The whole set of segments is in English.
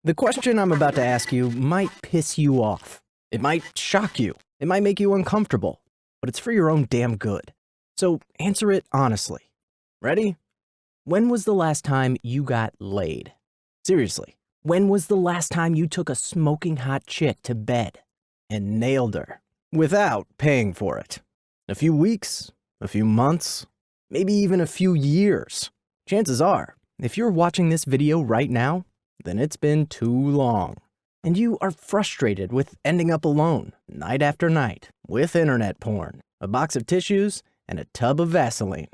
The question I'm about to ask you might piss you off. It might shock you. It might make you uncomfortable, but it's for your own damn good. So answer it honestly. Ready? When was the last time you got laid? Seriously, when was the last time you took a smoking hot chick to bed and nailed her without paying for it? A few weeks? A few months? Maybe even a few years? Chances are, if you're watching this video right now, then it's been too long. And you are frustrated with ending up alone, night after night, with internet porn, a box of tissues, and a tub of Vaseline.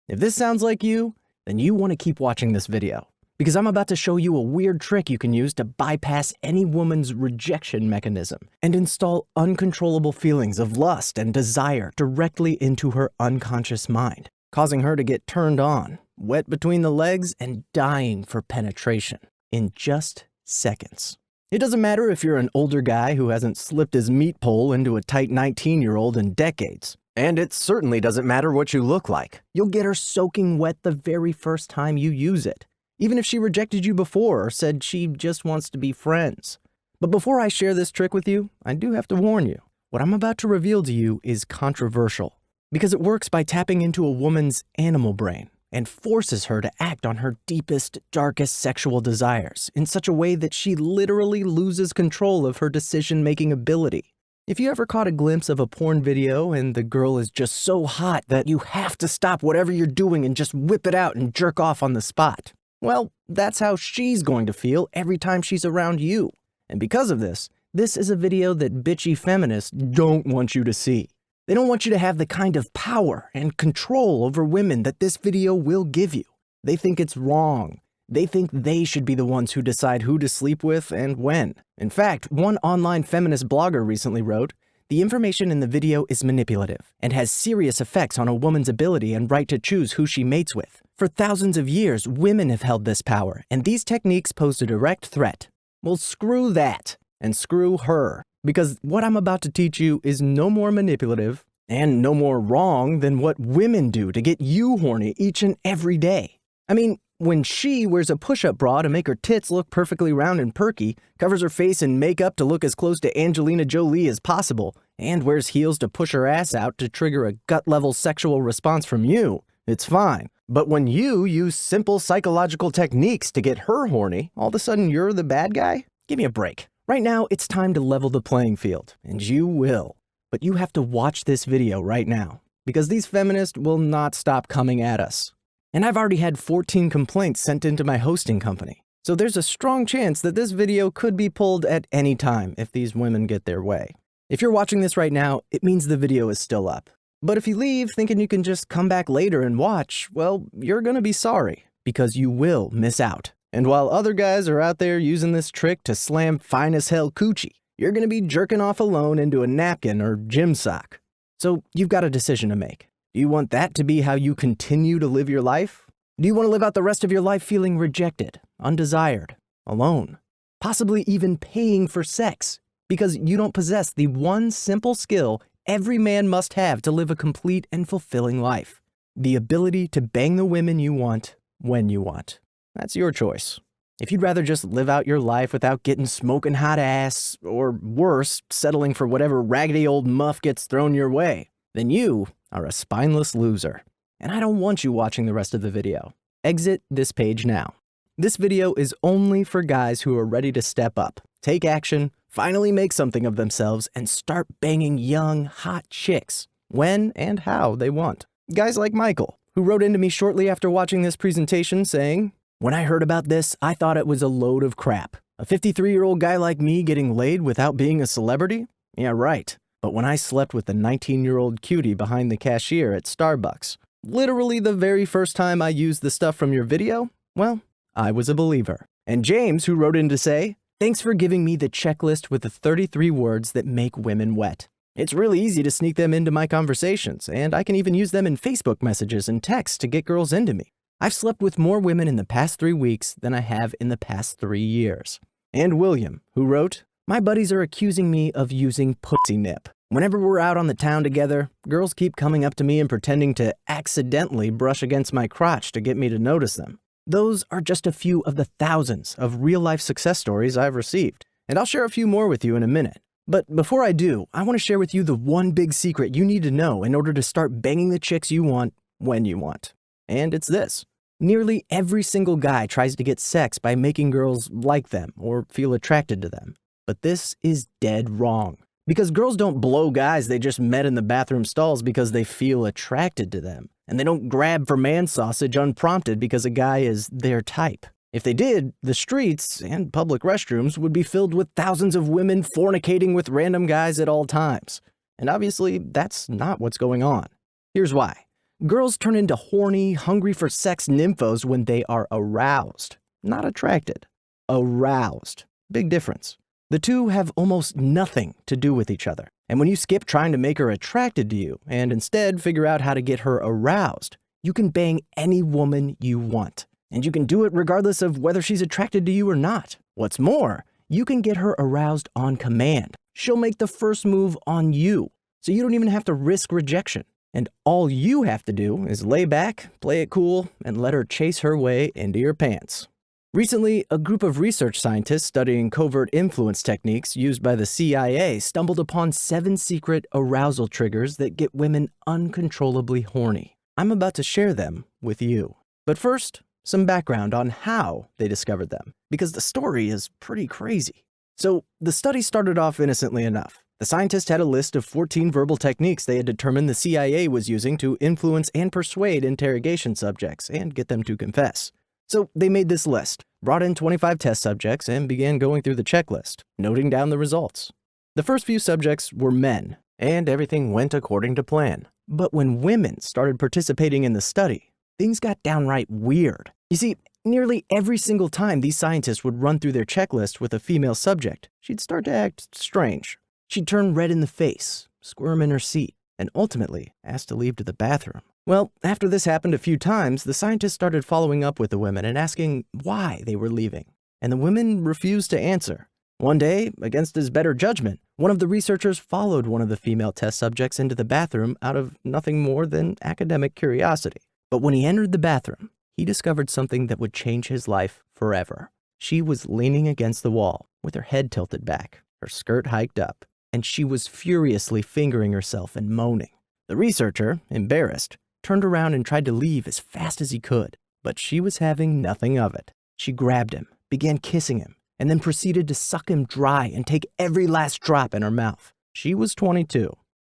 If this sounds like you, then you want to keep watching this video, because I'm about to show you a weird trick you can use to bypass any woman's rejection mechanism and install uncontrollable feelings of lust and desire directly into her unconscious mind, causing her to get turned on, wet between the legs, and dying for penetration in just seconds. It doesn't matter if you're an older guy who hasn't slipped his meat pole into a tight 19-year-old in decades. And it certainly doesn't matter what you look like. You'll get her soaking wet the very first time you use it, even if she rejected you before or said she just wants to be friends. But before I share this trick with you, I do have to warn you. What I'm about to reveal to you is controversial, because it works by tapping into a woman's animal brain and forces her to act on her deepest, darkest sexual desires in such a way that she literally loses control of her decision-making ability. If you ever caught a glimpse of a porn video and the girl is just so hot that you have to stop whatever you're doing and just whip it out and jerk off on the spot, well, that's how she's going to feel every time she's around you. And because of this, this is a video that bitchy feminists don't want you to see. They don't want you to have the kind of power and control over women that this video will give you. They think it's wrong. They think they should be the ones who decide who to sleep with and when. In fact, one online feminist blogger recently wrote, "The information in the video is manipulative and has serious effects on a woman's ability and right to choose who she mates with. For thousands of years, women have held this power, and these techniques pose a direct threat." Well, screw that, and screw her. Because what I'm about to teach you is no more manipulative and no more wrong than what women do to get you horny each and every day. I mean, when she wears a push-up bra to make her tits look perfectly round and perky, covers her face in makeup to look as close to Angelina Jolie as possible, and wears heels to push her ass out to trigger a gut-level sexual response from you, it's fine. But when you use simple psychological techniques to get her horny, all of a sudden you're the bad guy? Give me a break. Right now, it's time to level the playing field, and you will. But you have to watch this video right now, because these feminists will not stop coming at us. And I've already had 14 complaints sent into my hosting company, so there's a strong chance that this video could be pulled at any time if these women get their way. If you're watching this right now, it means the video is still up. But if you leave thinking you can just come back later and watch, well, you're gonna be sorry, because you will miss out. And while other guys are out there using this trick to slam fine as hell coochie, you're gonna be jerking off alone into a napkin or gym sock. So you've got a decision to make. Do you want that to be how you continue to live your life? Do you want to live out the rest of your life feeling rejected, undesired, alone, possibly even paying for sex because you don't possess the one simple skill every man must have to live a complete and fulfilling life? The ability to bang the women you want when you want. That's your choice. If you'd rather just live out your life without getting smoking hot ass, or worse, settling for whatever raggedy old muff gets thrown your way, then you are a spineless loser. And I don't want you watching the rest of the video. Exit this page now. This video is only for guys who are ready to step up, take action, finally make something of themselves, and start banging young, hot chicks when and how they want. Guys like Michael, who wrote into me shortly after watching this presentation saying, "When I heard about this, I thought it was a load of crap. A 53-year-old guy like me getting laid without being a celebrity? Yeah, right. But when I slept with the 19-year-old cutie behind the cashier at Starbucks, literally the very first time I used the stuff from your video, well, I was a believer." And James, who wrote in to say, "Thanks for giving me the checklist with the 33 words that make women wet. It's really easy to sneak them into my conversations, and I can even use them in Facebook messages and texts to get girls into me. I've slept with more women in the past 3 weeks than I have in the past 3 years." And William, who wrote, "My buddies are accusing me of using pussy nip. Whenever we're out on the town together, girls keep coming up to me and pretending to accidentally brush against my crotch to get me to notice them. Those are just a few of the thousands of real-life success stories I've received, and I'll share a few more with you in a minute. But before I do, I want to share with you the one big secret you need to know in order to start banging the chicks you want when you want. And it's this. Nearly every single guy tries to get sex by making girls like them or feel attracted to them. But this is dead wrong. Because girls don't blow guys they just met in the bathroom stalls because they feel attracted to them. And they don't grab for man sausage unprompted because a guy is their type. If they did, the streets and public restrooms would be filled with thousands of women fornicating with random guys at all times. And obviously, that's not what's going on. Here's why. Girls turn into horny, hungry for sex nymphos when they are aroused. Not attracted. Aroused. Big difference. The two have almost nothing to do with each other. And when you skip trying to make her attracted to you and instead figure out how to get her aroused, you can bang any woman you want. And you can do it regardless of whether she's attracted to you or not. What's more, you can get her aroused on command. She'll make the first move on you, so you don't even have to risk rejection. And all you have to do is lay back, play it cool, and let her chase her way into your pants. Recently, a group of research scientists studying covert influence techniques used by the CIA stumbled upon 7 secret arousal triggers that get women uncontrollably horny. I'm about to share them with you. But first, some background on how they discovered them, because the story is pretty crazy. So, the study started off innocently enough. The scientists had a list of 14 verbal techniques they had determined the CIA was using to influence and persuade interrogation subjects and get them to confess. So they made this list, brought in 25 test subjects, and began going through the checklist, noting down the results. The first few subjects were men, and everything went according to plan. But when women started participating in the study, things got downright weird. You see, nearly every single time these scientists would run through their checklist with a female subject, she'd start to act strange. She'd turn red in the face, squirm in her seat, and ultimately ask to leave to the bathroom. Well, after this happened a few times, the scientists started following up with the women and asking why they were leaving. And the women refused to answer. One day, against his better judgment, one of the researchers followed one of the female test subjects into the bathroom out of nothing more than academic curiosity. But when he entered the bathroom, he discovered something that would change his life forever. She was leaning against the wall with her head tilted back, her skirt hiked up, and she was furiously fingering herself and moaning. The researcher, embarrassed, turned around and tried to leave as fast as he could, but she was having nothing of it. She grabbed him, began kissing him, and then proceeded to suck him dry and take every last drop in her mouth. She was 22.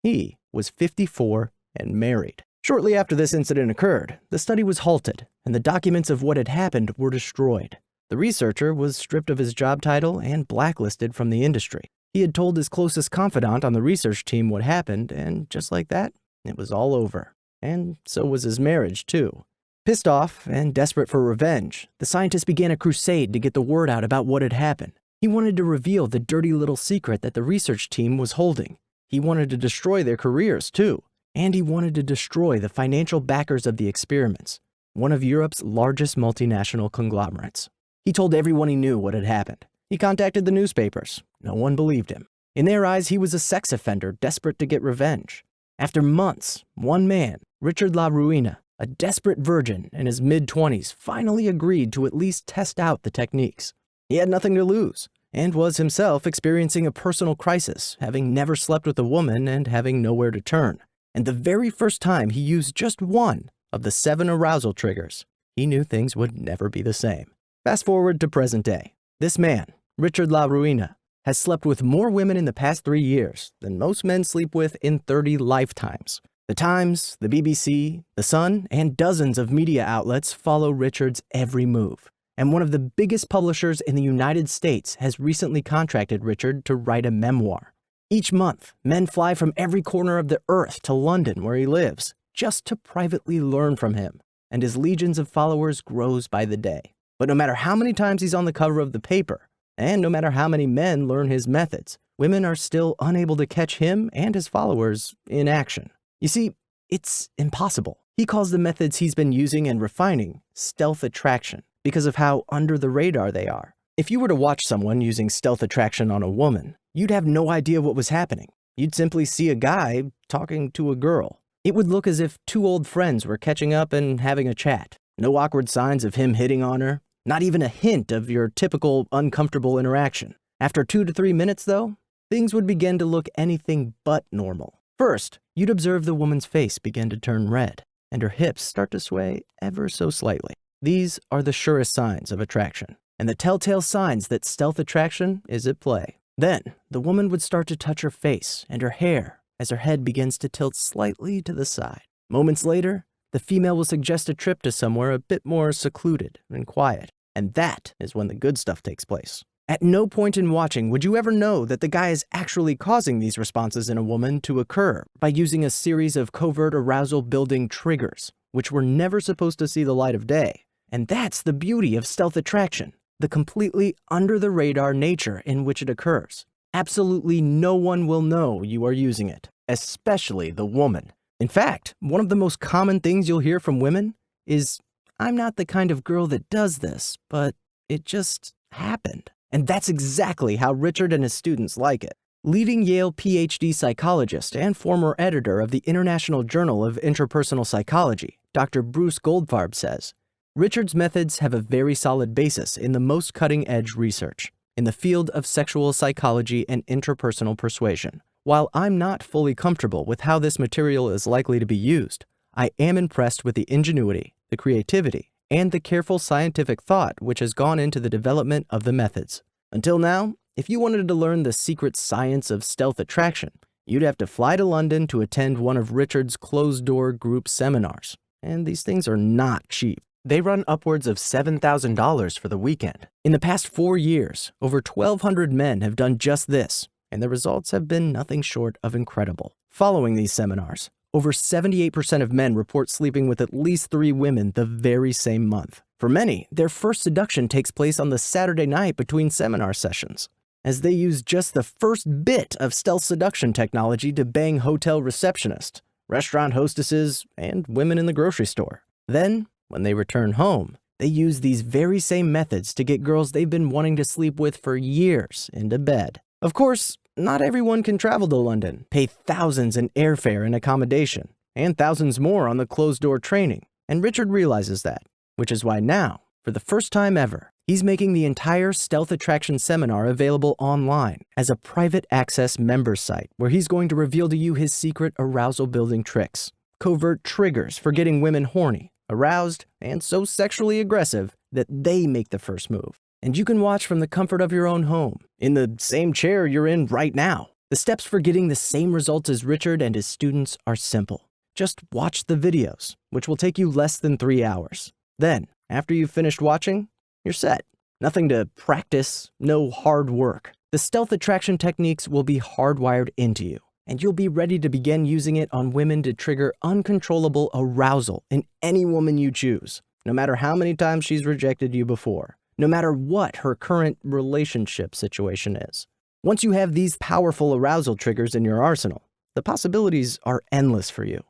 He was 54 and married. Shortly after this incident occurred, the study was halted, and the documents of what had happened were destroyed. The researcher was stripped of his job title and blacklisted from the industry. He had told his closest confidant on the research team what happened, and just like that, it was all over. And so was his marriage, too. Pissed off and desperate for revenge, the scientist began a crusade to get the word out about what had happened. He wanted to reveal the dirty little secret that the research team was holding. He wanted to destroy their careers, too. And he wanted to destroy the financial backers of the experiments, one of Europe's largest multinational conglomerates. He told everyone he knew what had happened. He contacted the newspapers. No one believed him. In their eyes, he was a sex offender desperate to get revenge. After months, one man, Richard La Ruina, a desperate virgin in his mid-20s, finally agreed to at least test out the techniques. He had nothing to lose, and was himself experiencing a personal crisis, having never slept with a woman and having nowhere to turn. And the very first time he used just one of the 7 arousal triggers, he knew things would never be the same. Fast forward to present day. This man, Richard La Ruina, has slept with more women in the past 3 years than most men sleep with in 30 lifetimes. The Times, the BBC, The Sun, and dozens of media outlets follow Richard's every move. And one of the biggest publishers in the United States has recently contracted Richard to write a memoir. Each month, men fly from every corner of the earth to London, where he lives, just to privately learn from him. And his legions of followers grows by the day. But no matter how many times he's on the cover of the paper, and no matter how many men learn his methods, women are still unable to catch him and his followers in action. You see, it's impossible. He calls the methods he's been using and refining stealth attraction because of how under the radar they are. If you were to watch someone using stealth attraction on a woman, you'd have no idea what was happening. You'd simply see a guy talking to a girl. It would look as if 2 old friends were catching up and having a chat. No awkward signs of him hitting on her. Not even a hint of your typical uncomfortable interaction. After 2 to 3 minutes, though, things would begin to look anything but normal. First, you'd observe the woman's face begin to turn red, and her hips start to sway ever so slightly. These are the surest signs of attraction, and the telltale signs that stealth attraction is at play. Then, the woman would start to touch her face and her hair as her head begins to tilt slightly to the side. Moments later, the female will suggest a trip to somewhere a bit more secluded and quiet, and that is when the good stuff takes place. At no point in watching would you ever know that the guy is actually causing these responses in a woman to occur by using a series of covert arousal-building triggers, which were never supposed to see the light of day. And that's the beauty of stealth attraction, the completely under-the-radar nature in which it occurs. Absolutely no one will know you are using it, especially the woman. In fact, one of the most common things you'll hear from women is, "I'm not the kind of girl that does this, but it just happened." And that's exactly how Richard and his students like it. Leading Yale PhD psychologist and former editor of the International Journal of Interpersonal Psychology, Dr. Bruce Goldfarb says, Richard's methods have a very solid basis in the most cutting-edge research in the field of sexual psychology and interpersonal persuasion. While I'm not fully comfortable with how this material is likely to be used, I am impressed with the ingenuity, the creativity, and the careful scientific thought which has gone into the development of the methods. Until now, if you wanted to learn the secret science of stealth attraction, you'd have to fly to London to attend one of Richard's closed-door group seminars. And these things are not cheap. They run upwards of $7,000 for the weekend. In the past 4 years, over 1,200 men have done just this, and the results have been nothing short of incredible. Following these seminars, over 78% of men report sleeping with at least 3 women the very same month. For many, their first seduction takes place on the Saturday night between seminar sessions, as they use just the first bit of stealth seduction technology to bang hotel receptionists, restaurant hostesses, and women in the grocery store. Then, when they return home, they use these very same methods to get girls they've been wanting to sleep with for years into bed. Of course, not everyone can travel to London, pay thousands in airfare and accommodation, and thousands more on the closed-door training, and Richard realizes that, which is why now, for the first time ever, he's making the entire Stealth Attraction seminar available online as a private access members site where he's going to reveal to you his secret arousal-building tricks, covert triggers for getting women horny, aroused, and so sexually aggressive that they make the first move. And you can watch from the comfort of your own home, in the same chair you're in right now. The steps for getting the same results as Richard and his students are simple. Just watch the videos, which will take you less than 3 hours. Then, after you've finished watching, you're set. Nothing to practice, no hard work. The stealth attraction techniques will be hardwired into you, and you'll be ready to begin using it on women to trigger uncontrollable arousal in any woman you choose, no matter how many times she's rejected you before. No matter what her current relationship situation is. Once you have these powerful arousal triggers in your arsenal, the possibilities are endless for you.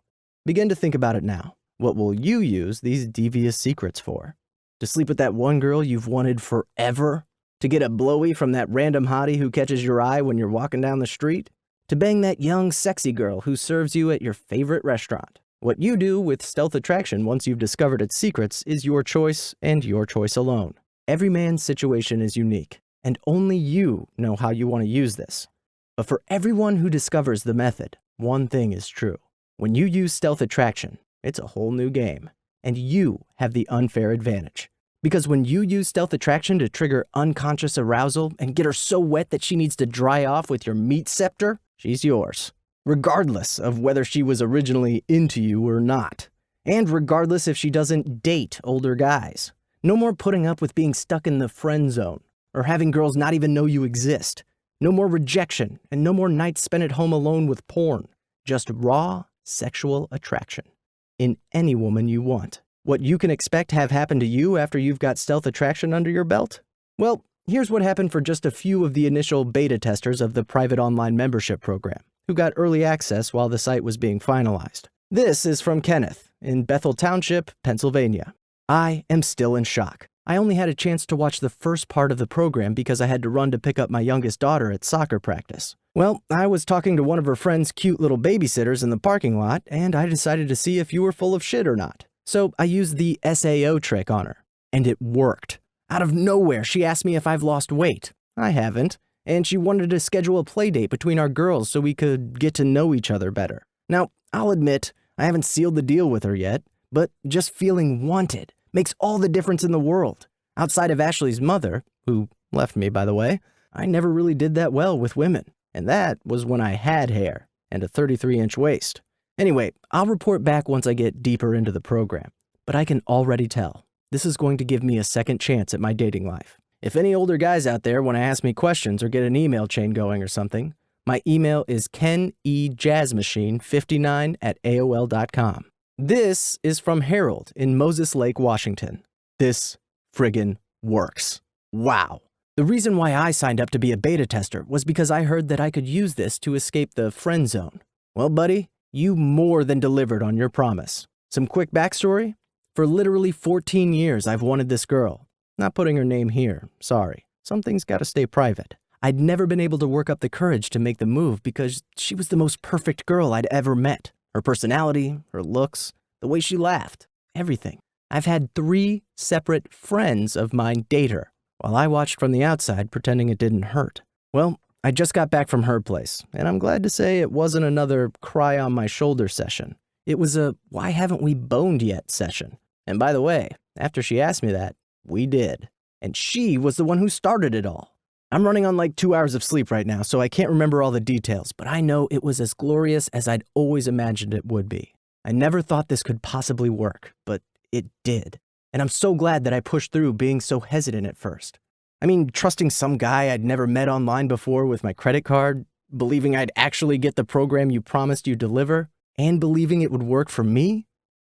Begin to think about it now. What will you use these devious secrets for? To sleep with that one girl you've wanted forever? To get a blowy from that random hottie who catches your eye when you're walking down the street? To bang that young, sexy girl who serves you at your favorite restaurant? What you do with stealth attraction once you've discovered its secrets is your choice and your choice alone. Every man's situation is unique, and only you know how you want to use this. But for everyone who discovers the method, one thing is true. When you use stealth attraction, it's a whole new game, and you have the unfair advantage. Because when you use stealth attraction to trigger unconscious arousal and get her so wet that she needs to dry off with your meat scepter, she's yours, regardless of whether she was originally into you or not, and regardless if she doesn't date older guys. No more putting up with being stuck in the friend zone, or having girls not even know you exist. No more rejection, and no more nights spent at home alone with porn. Just raw sexual attraction in any woman you want. What you can expect have happen to you after you've got stealth attraction under your belt? Well, here's what happened for just a few of the initial beta testers of the private online membership program, who got early access while the site was being finalized. This is from Kenneth in Bethel Township, Pennsylvania. I am still in shock. I only had a chance to watch the first part of the program because I had to run to pick up my youngest daughter at soccer practice. Well, I was talking to one of her friend's cute little babysitters in the parking lot, and I decided to see if you were full of shit or not. So I used the SAO trick on her, and it worked. Out of nowhere, she asked me if I've lost weight. I haven't, and she wanted to schedule a play date between our girls so we could get to know each other better. Now, I'll admit, I haven't sealed the deal with her yet, but just feeling wanted makes all the difference in the world. Outside of Ashley's mother, who left me by the way, I never really did that well with women, and that was when I had hair and a 33-inch waist. Anyway, I'll report back once I get deeper into the program, but I can already tell this is going to give me a second chance at my dating life. If any older guys out there want to ask me questions or get an email chain going or something, my email is kenjazzmachine59@aol.com. This is from Harold in Moses Lake, Washington. This friggin' works. Wow. The reason why I signed up to be a beta tester was because I heard that I could use this to escape the friend zone. Well, buddy, you more than delivered on your promise. Some quick backstory? For literally 14 years, I've wanted this girl. Not putting her name here, sorry. Something's gotta stay private. I'd never been able to work up the courage to make the move because she was the most perfect girl I'd ever met. Her personality, her looks, the way she laughed, everything. I've had 3 separate friends of mine date her, while I watched from the outside pretending it didn't hurt. Well, I just got back from her place, and I'm glad to say it wasn't another cry on my shoulder session. It was a why haven't we boned yet session. And by the way, after she asked me that, we did. And she was the one who started it all. I'm running on like 2 hours of sleep right now, so I can't remember all the details, but I know it was as glorious as I'd always imagined it would be. I never thought this could possibly work, but it did. And I'm so glad that I pushed through being so hesitant at first. I mean, trusting some guy I'd never met online before with my credit card, believing I'd actually get the program you promised you'd deliver, and believing it would work for me?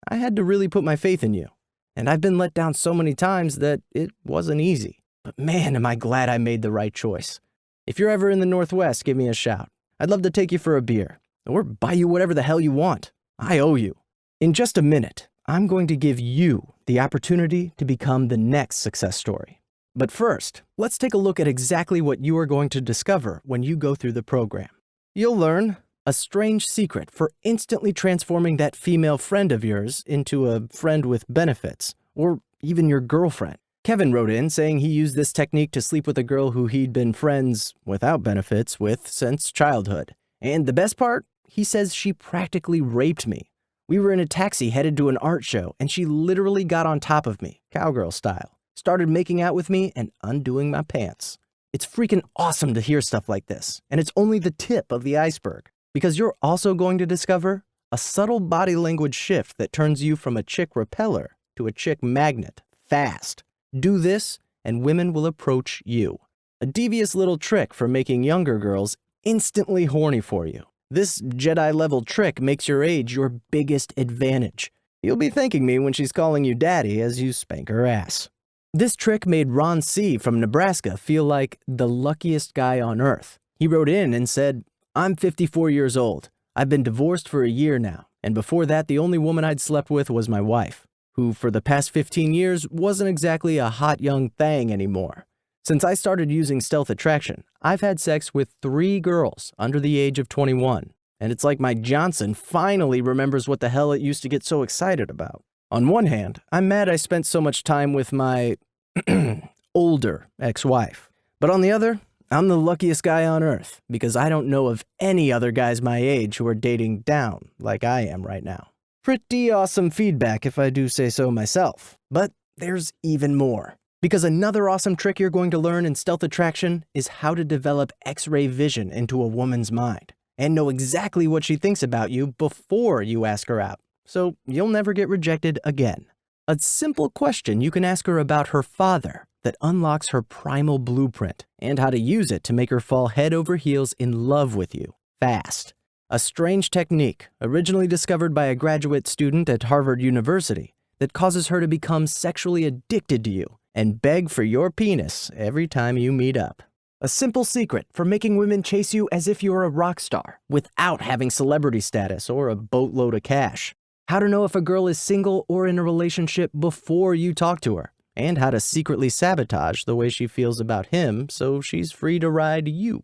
I had to really put my faith in you. And I've been let down so many times that it wasn't easy. But man, am I glad I made the right choice. If you're ever in the Northwest, give me a shout. I'd love to take you for a beer, or buy you whatever the hell you want. I owe you. In just a minute, I'm going to give you the opportunity to become the next success story. But first, let's take a look at exactly what you are going to discover when you go through the program. You'll learn a strange secret for instantly transforming that female friend of yours into a friend with benefits, or even your girlfriend. Kevin wrote in saying he used this technique to sleep with a girl who he'd been friends without benefits with since childhood. And the best part? He says she practically raped me. We were in a taxi headed to an art show, and she literally got on top of me, cowgirl style, started making out with me and undoing my pants. It's freaking awesome to hear stuff like this, and it's only the tip of the iceberg, because you're also going to discover a subtle body language shift that turns you from a chick repeller to a chick magnet fast. Do this, and women will approach you. A devious little trick for making younger girls instantly horny for you. This Jedi-level trick makes your age your biggest advantage. You'll be thanking me when she's calling you daddy as you spank her ass. This trick made Ron C. from Nebraska feel like the luckiest guy on earth. He wrote in and said, "I'm 54 years old. I've been divorced for a year now, and before that the only woman I'd slept with was my wife, who for the past 15 years wasn't exactly a hot young thing anymore. Since I started using stealth attraction, I've had sex with 3 girls under the age of 21, and it's like my Johnson finally remembers what the hell it used to get so excited about. On one hand, I'm mad I spent so much time with my older ex-wife, but on the other, I'm the luckiest guy on earth because I don't know of any other guys my age who are dating down like I am right now." Pretty awesome feedback if I do say so myself, but there's even more. Because another awesome trick you're going to learn in stealth attraction is how to develop X-ray vision into a woman's mind and know exactly what she thinks about you before you ask her out, so you'll never get rejected again. A simple question you can ask her about her father that unlocks her primal blueprint and how to use it to make her fall head over heels in love with you fast. A strange technique originally discovered by a graduate student at Harvard University that causes her to become sexually addicted to you and beg for your penis every time you meet up. A simple secret for making women chase you as if you're a rock star without having celebrity status or a boatload of cash. How to know if a girl is single or in a relationship before you talk to her, and how to secretly sabotage the way she feels about him so she's free to ride you.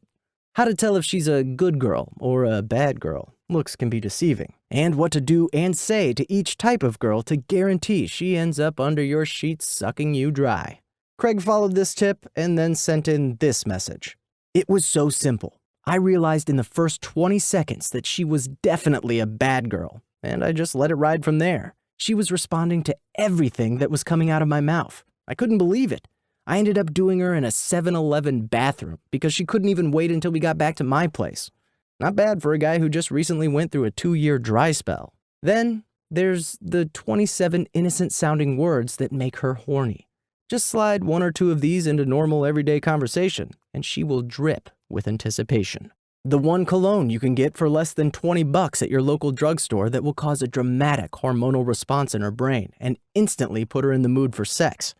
How to tell if she's a good girl or a bad girl. Looks can be deceiving. And what to do and say to each type of girl to guarantee she ends up under your sheets sucking you dry. Craig followed this tip and then sent in this message. It was so simple. I realized in the first 20 seconds that she was definitely a bad girl, and I just let it ride from there. She was responding to everything that was coming out of my mouth. I couldn't believe it. I ended up doing her in a 7-Eleven bathroom because she couldn't even wait until we got back to my place. Not bad for a guy who just recently went through a 2-year dry spell. Then there's the 27 innocent-sounding words that make her horny. Just slide 1 or 2 of these into normal everyday conversation, and she will drip with anticipation. The one cologne you can get for less than $20 at your local drugstore that will cause a dramatic hormonal response in her brain and instantly put her in the mood for sex.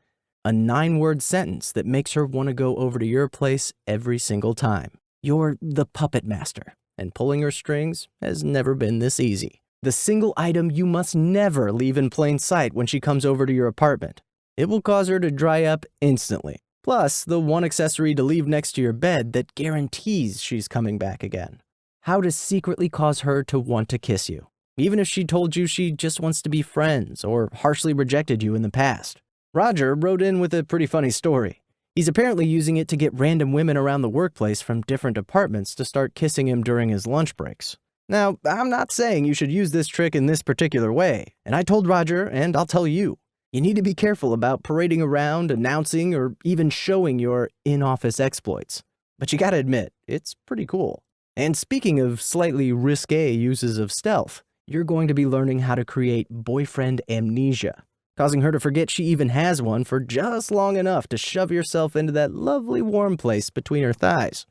A 9-word sentence that makes her want to go over to your place every single time. You're the puppet master, and pulling her strings has never been this easy. The single item you must never leave in plain sight when she comes over to your apartment. It will cause her to dry up instantly. Plus, the one accessory to leave next to your bed that guarantees she's coming back again. How to secretly cause her to want to kiss you, even if she told you she just wants to be friends or harshly rejected you in the past. Roger wrote in with a pretty funny story. He's apparently using it to get random women around the workplace from different departments to start kissing him during his lunch breaks. Now, I'm not saying you should use this trick in this particular way, and I told Roger, and I'll tell you, you need to be careful about parading around, announcing, or even showing your in-office exploits. But you gotta admit, it's pretty cool. And speaking of slightly risque uses of stealth, you're going to be learning how to create boyfriend amnesia, causing her to forget she even has one for just long enough to shove yourself into that lovely warm place between her thighs.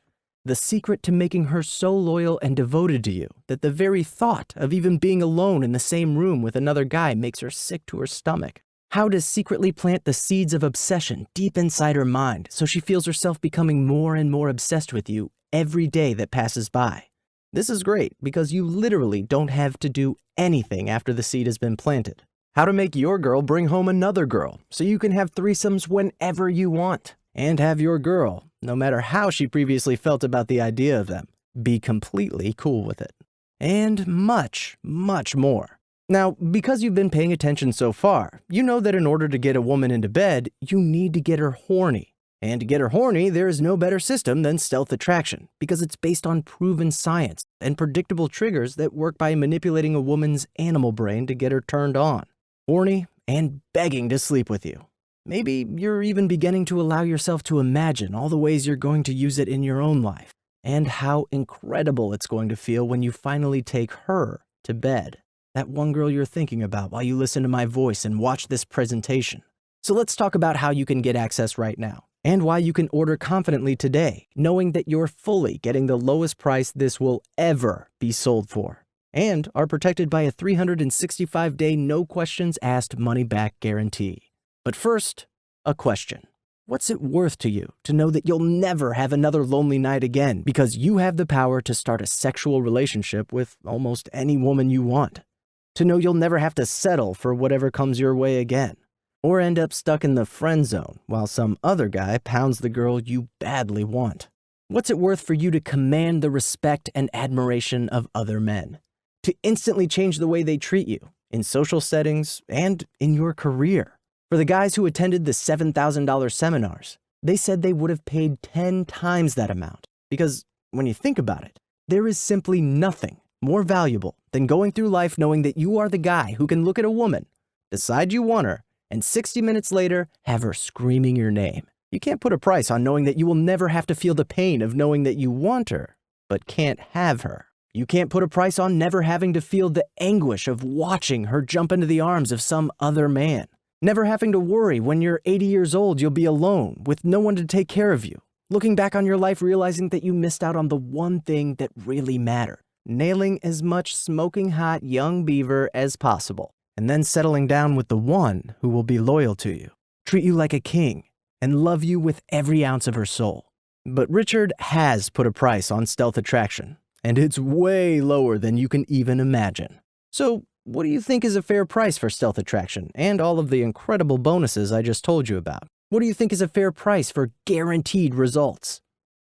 The secret to making her so loyal and devoted to you that the very thought of even being alone in the same room with another guy makes her sick to her stomach. How to secretly plant the seeds of obsession deep inside her mind so she feels herself becoming more and more obsessed with you every day that passes by. This is great because you literally don't have to do anything after the seed has been planted. How to make your girl bring home another girl so you can have threesomes whenever you want, and have your girl, no matter how she previously felt about the idea of them, be completely cool with it. And much, much more. Now, because you've been paying attention so far, you know that in order to get a woman into bed, you need to get her horny. And to get her horny, there is no better system than stealth attraction, because it's based on proven science and predictable triggers that work by manipulating a woman's animal brain to get her turned on, horny, and begging to sleep with you. Maybe you're even beginning to allow yourself to imagine all the ways you're going to use it in your own life, and how incredible it's going to feel when you finally take her to bed. That one girl you're thinking about while you listen to my voice and watch this presentation. So let's talk about how you can get access right now, and why you can order confidently today, knowing that you're fully getting the lowest price this will ever be sold for, and are protected by a 365-day no questions asked money-back guarantee. But first, a question. What's it worth to you to know that you'll never have another lonely night again because you have the power to start a sexual relationship with almost any woman you want? To know you'll never have to settle for whatever comes your way again, or end up stuck in the friend zone while some other guy pounds the girl you badly want? What's it worth for you to command the respect and admiration of other men? To instantly change the way they treat you in social settings and in your career? For the guys who attended the $7,000 seminars, they said they would have paid 10 times that amount. Because when you think about it, there is simply nothing more valuable than going through life knowing that you are the guy who can look at a woman, decide you want her, and 60 minutes later have her screaming your name. You can't put a price on knowing that you will never have to feel the pain of knowing that you want her, but can't have her. You can't put a price on never having to feel the anguish of watching her jump into the arms of some other man. Never having to worry when you're 80 years old you'll be alone with no one to take care of you. Looking back on your life realizing that you missed out on the one thing that really mattered. Nailing as much smoking hot young beaver as possible, and then settling down with the one who will be loyal to you, treat you like a king, and love you with every ounce of her soul. But Richard has put a price on stealth attraction, and it's way lower than you can even imagine. So, what do you think is a fair price for stealth attraction and all of the incredible bonuses I just told you about? What do you think is a fair price for guaranteed results?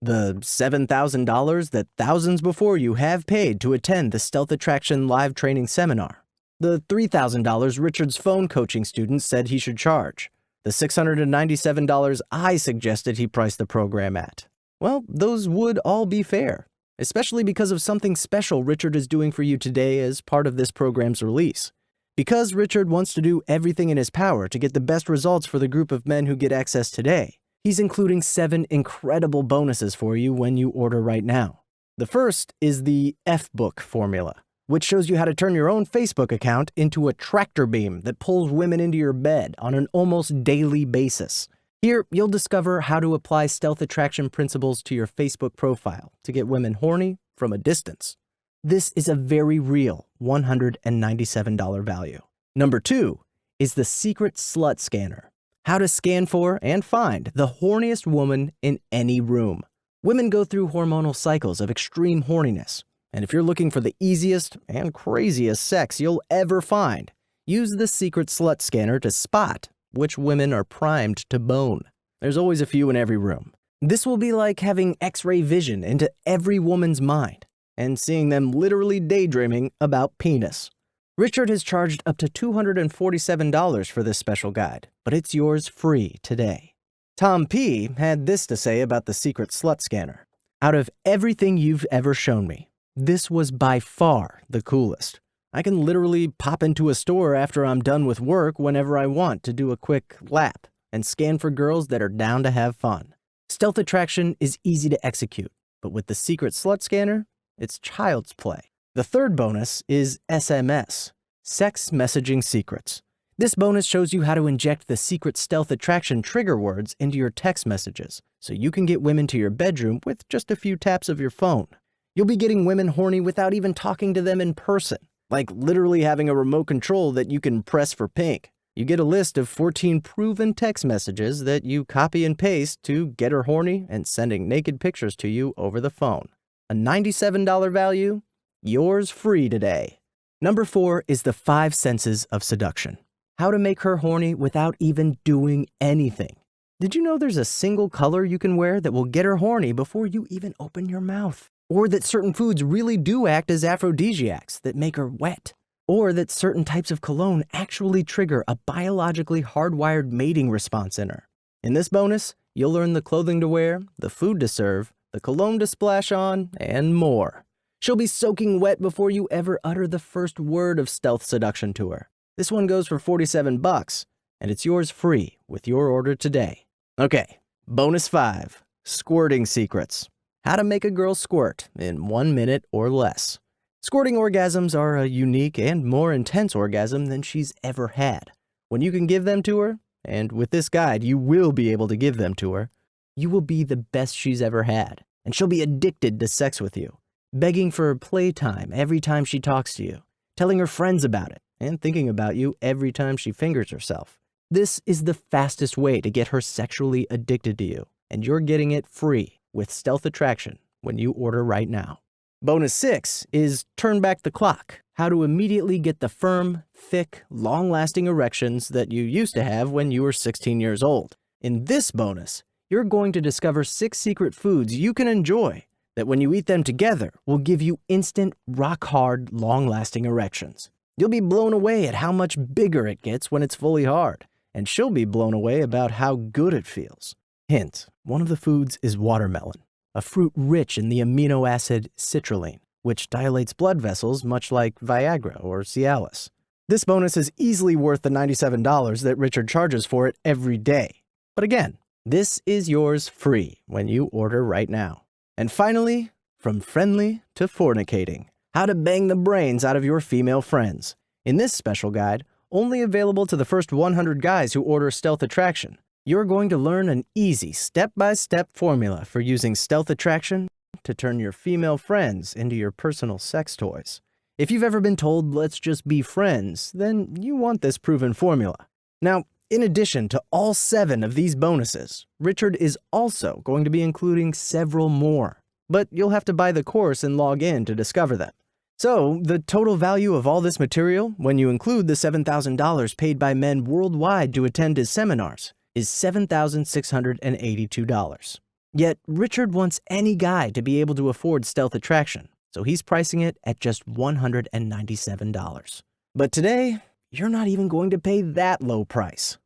The $7,000 that thousands before you have paid to attend the Stealth Attraction live training seminar. The $3,000 Richard's phone coaching student said he should charge. The $697 I suggested he price the program at. Well, those would all be fair, especially because of something special Richard is doing for you today as part of this program's release. Because Richard wants to do everything in his power to get the best results for the group of men who get access today, he's including 7 incredible bonuses for you when you order right now. The first is the F-Book formula, which shows you how to turn your own Facebook account into a tractor beam that pulls women into your bed on an almost daily basis. Here, you'll discover how to apply stealth attraction principles to your Facebook profile to get women horny from a distance. This is a very real $197 value. Number 2 is the Secret Slut Scanner. How to scan for and find the horniest woman in any room. Women go through hormonal cycles of extreme horniness, and if you're looking for the easiest and craziest sex you'll ever find, use the Secret Slut Scanner to spot which women are primed to bone. There's always a few in every room. This will be like having X-ray vision into every woman's mind and seeing them literally daydreaming about penis. Richard has charged up to $247 for this special guide, but it's yours free today. Tom P. had this to say about the Secret Slut Scanner. Out of everything you've ever shown me, this was by far the coolest. I can literally pop into a store after I'm done with work whenever I want to do a quick lap and scan for girls that are down to have fun. Stealth attraction is easy to execute, but with the Secret Slut Scanner, it's child's play. The third bonus is SMS, Sex Messaging Secrets. This bonus shows you how to inject the secret stealth attraction trigger words into your text messages, so you can get women to your bedroom with just a few taps of your phone. You'll be getting women horny without even talking to them in person, like literally having a remote control that you can press for pink. You get a list of 14 proven text messages that you copy and paste to get her horny and sending naked pictures to you over the phone. A $97 value, yours free today. Number 4 is the 5 senses of seduction. How to make her horny without even doing anything. Did you know there's a single color you can wear that will get her horny before you even open your mouth? Or that certain foods really do act as aphrodisiacs that make her wet? Or that certain types of cologne actually trigger a biologically hardwired mating response in her? In this bonus, you'll learn the clothing to wear, the food to serve, the cologne to splash on, and more. She'll be soaking wet before you ever utter the first word of stealth seduction to her. This one goes for $47, and it's yours free with your order today. Okay, bonus 5, squirting secrets. How to make a girl squirt in 1 minute or less. Squirting orgasms are a unique and more intense orgasm than she's ever had. When you can give them to her, and with this guide you will be able to give them to her, you will be the best she's ever had, and she'll be addicted to sex with you, begging for playtime every time she talks to you, telling her friends about it, and thinking about you every time she fingers herself. This is the fastest way to get her sexually addicted to you, and you're getting it free with Stealth Attraction when you order right now. Bonus 6 is Turn Back the Clock. How to immediately get the firm, thick, long-lasting erections that you used to have when you were 16 years old. In this bonus, you're going to discover 6 secret foods you can enjoy that when you eat them together will give you instant, rock-hard, long-lasting erections. You'll be blown away at how much bigger it gets when it's fully hard, and she'll be blown away about how good it feels. Hint, one of the foods is watermelon, a fruit rich in the amino acid citrulline, which dilates blood vessels much like Viagra or Cialis. This bonus is easily worth the $97 that Richard charges for it every day. But again, this is yours free when you order right now. And finally, from friendly to fornicating, how to bang the brains out of your female friends. In this special guide, only available to the first 100 guys who order Stealth Attraction, you're going to learn an easy step-by-step formula for using Stealth Attraction to turn your female friends into your personal sex toys. If you've ever been told, let's just be friends, then you want this proven formula. Now, in addition to all 7 of these bonuses, Richard is also going to be including several more, but you'll have to buy the course and log in to discover them. So, the total value of all this material, when you include the $7,000 paid by men worldwide to attend his seminars, is $7,682. Yet Richard wants any guy to be able to afford Stealth Attraction, so he's pricing it at just $197. But today, you're not even going to pay that low price.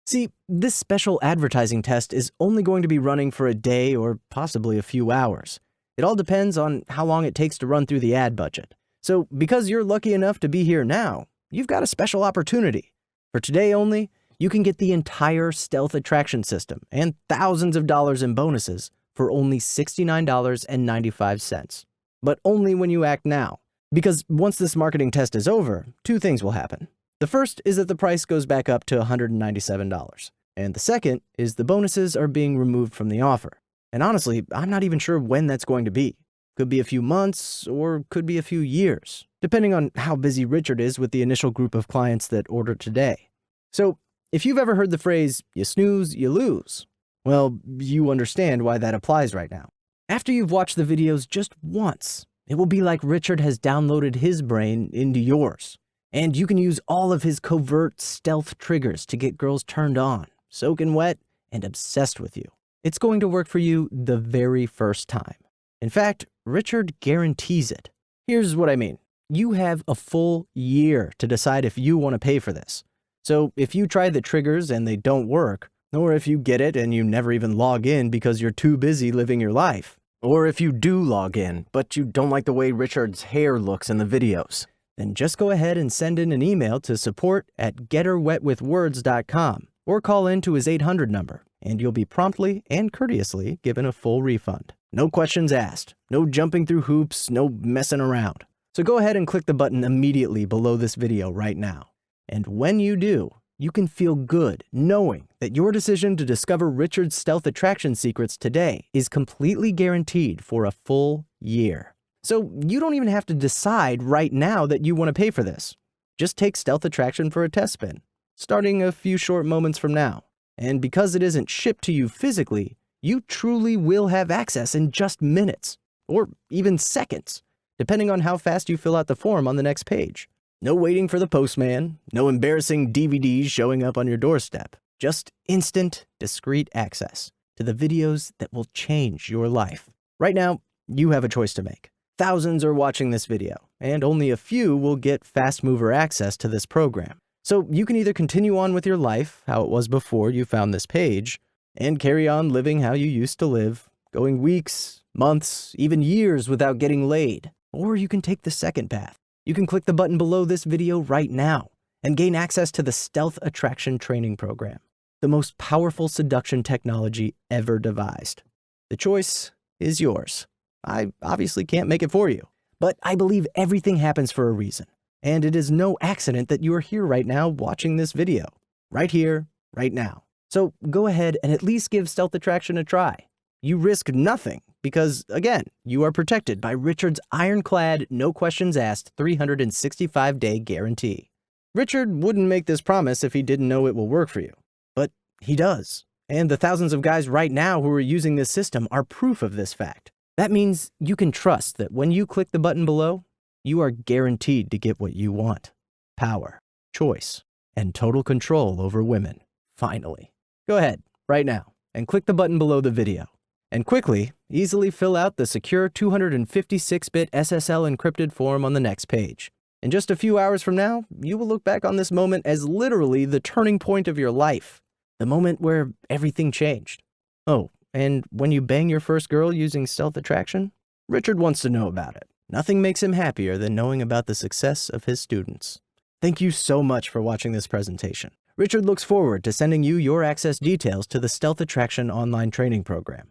See, this special advertising test is only going to be running for a day or possibly a few hours. It all depends on how long it takes to run through the ad budget. So because you're lucky enough to be here now, you've got a special opportunity. For today only, you can get the entire Stealth Attraction system and thousands of dollars in bonuses for only $69.95. But only when you act now. Because once this marketing test is over, two things will happen. The first is that the price goes back up to $197. And the second is the bonuses are being removed from the offer. And honestly, I'm not even sure when that's going to be. Could be a few months or could be a few years, depending on how busy Richard is with the initial group of clients that order today. So if you've ever heard the phrase, you snooze, you lose, well, you understand why that applies right now. After you've watched the videos just once, it will be like Richard has downloaded his brain into yours. And you can use all of his covert stealth triggers to get girls turned on, soaking wet, and obsessed with you. It's going to work for you the very first time. In fact, Richard guarantees it. Here's what I mean. You have a full year to decide if you want to pay for this. So if you try the triggers and they don't work, or if you get it and you never even log in because you're too busy living your life, or if you do log in, but you don't like the way Richard's hair looks in the videos, then just go ahead and send in an email to support@getherwetwithwords.com or call in to his 800 number, and you'll be promptly and courteously given a full refund. No questions asked, no jumping through hoops, no messing around. So go ahead and click the button immediately below this video right now. And when you do, you can feel good knowing that your decision to discover Richard's Stealth Attraction secrets today is completely guaranteed for a full year. So you don't even have to decide right now that you want to pay for this. Just take Stealth Attraction for a test spin, starting a few short moments from now. And because it isn't shipped to you physically, you truly will have access in just minutes, or even seconds, depending on how fast you fill out the form on the next page. No waiting for the postman, no embarrassing DVDs showing up on your doorstep. Just instant, discreet access to the videos that will change your life. Right now, you have a choice to make. Thousands are watching this video, and only a few will get fast mover access to this program. So you can either continue on with your life, how it was before you found this page, and carry on living how you used to live, going weeks, months, even years without getting laid. Or you can take the second path. You can click the button below this video right now and gain access to the Stealth Attraction Training Program, the most powerful seduction technology ever devised. The choice is yours. I obviously can't make it for you, but I believe everything happens for a reason. And it is no accident that you are here right now watching this video. Right here, right now. So go ahead and at least give Stealth Attraction a try. You risk nothing because, again, you are protected by Richard's ironclad, no questions asked 365-day guarantee. Richard wouldn't make this promise if he didn't know it will work for you. But he does. And the thousands of guys right now who are using this system are proof of this fact. That means you can trust that when you click the button below, you are guaranteed to get what you want. Power, choice, and total control over women. Finally. Go ahead, right now, and click the button below the video. And quickly, easily fill out the secure 256-bit SSL encrypted form on the next page. In just a few hours from now, you will look back on this moment as literally the turning point of your life. The moment where everything changed. Oh, and when you bang your first girl using Stealth Attraction, Richard wants to know about it. Nothing makes him happier than knowing about the success of his students. Thank you so much for watching this presentation. Richard looks forward to sending you your access details to the Stealth Attraction online training program.